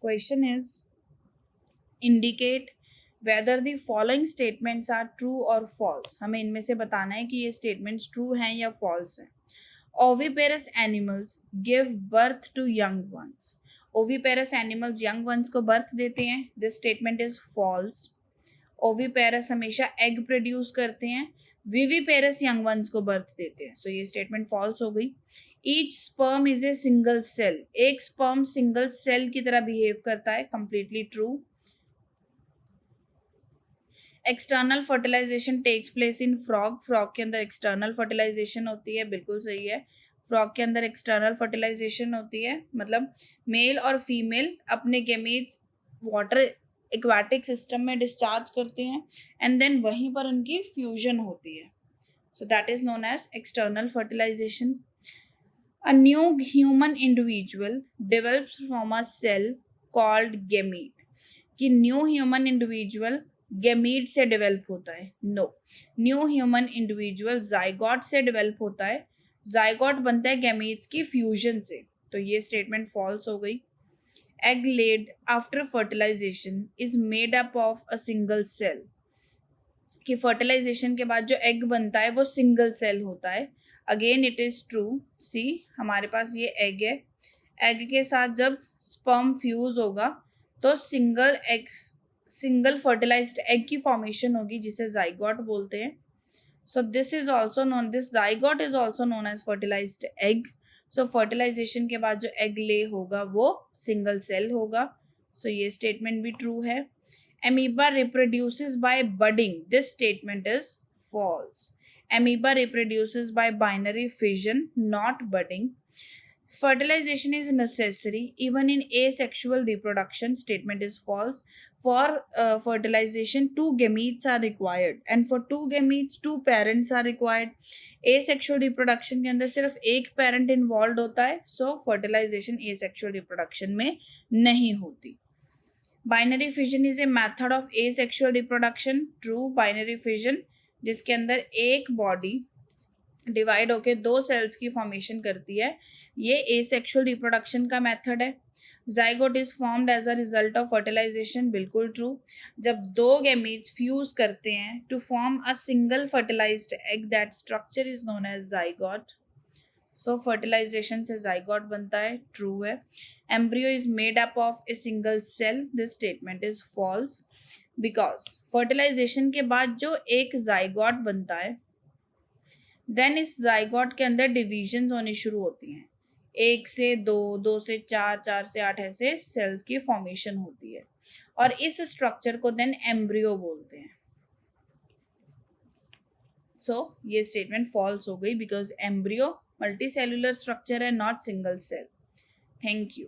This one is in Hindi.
Question is indicate whether the following statements are true और फॉल्स. हमें इनमें से बताना है कि ये स्टेटमेंट्स ट्रू हैं या फॉल्स हैं. Oviparous animals give birth to young ones. Oviparous animals young ones को बर्थ देते हैं. This statement is false. Oviparous हमेशा एग प्रोड्यूस करते हैं. विविपेरस यंग वंस को बर्थ देते हैं. सो ये स्टेटमेंट फॉल्स हो गई. Each sperm is a single cell. एक स्पर्म सिंगल सेल की तरह बिहेव करता है. Completely true. External fertilization takes place in frog. Frog के अंदर एक्सटर्नल फर्टिलाइजेशन होती है. बिल्कुल सही है. फ्रॉग के अंदर एक्सटर्नल फर्टिलाइजेशन होती है. मतलब मेल और फीमेल अपने गैमीट्स वाटर एक्वाटिक सिस्टम में डिस्चार्ज करते हैं एंड देन वहीं पर उनकी फ्यूजन होती है. So that is known as external fertilization. A new human individual develops from a cell called gamete. कि न्यू ह्यूमन इंडिविजुअल गैमीट से डेवलप होता है. No, new human individual zygote से डेवलप होता है. जाइगोट बनता है गैमीट्स की फ्यूजन से. तो ये स्टेटमेंट फॉल्स हो गई. Egg laid after fertilization is made up of a single cell. कि फर्टिलाइजेशन के बाद जो एग बनता है वो सिंगल सेल होता है. Again it is true. See, हमारे पास ये एग है. एग के साथ जब स्पर्म फ्यूज होगा तो सिंगल फर्टिलाइज्ड एग की फॉर्मेशन होगी जिसे जाइगोट बोलते हैं. So this zygote is also known as fertilized egg. So fertilization के बाद जो एग ले होगा वो सिंगल सेल होगा. सो ये स्टेटमेंट भी ट्रू है. Amoeba reproduces by budding. This statement is false. Amoeba reproduces by binary fission, not budding. Fertilization is necessary even in asexual reproduction. Statement is false. For fertilization, two gametes are required, and for two gametes, two parents are required. Asexual reproduction के अंदर सिर्फ एक parent involved होता है, so fertilization asexual reproduction में नहीं होती. Binary fission is a method of asexual reproduction. True. Binary fission जिसके अंदर एक बॉडी डिवाइड होके दो सेल्स की फॉर्मेशन करती है, ये एसेक्सुअल रिप्रोडक्शन का मेथड है. Zygote is formed as a result of fertilization. बिल्कुल ट्रू. जब दो गैमीट्स फ्यूज करते हैं to form a single fertilized egg, that structure is known as zygote. So fertilization से जाइगोट बनता है. ट्रू है. Embryo is made up of a single cell. This statement is false because fertilization के बाद जो एक जाइगोट बनता है देन इस जाइगोट के अंदर डिविजन होनी शुरू होती हैं. 1 से 2, 2 से 4, 4 से 8 ऐसे सेल्स की फॉर्मेशन होती है और इस स्ट्रक्चर को देन एम्ब्रियो बोलते हैं. सो ये स्टेटमेंट फॉल्स हो गई बिकॉज एम्ब्रियो मल्टीसेल्युलर स्ट्रक्चर है, not single cell. Thank you.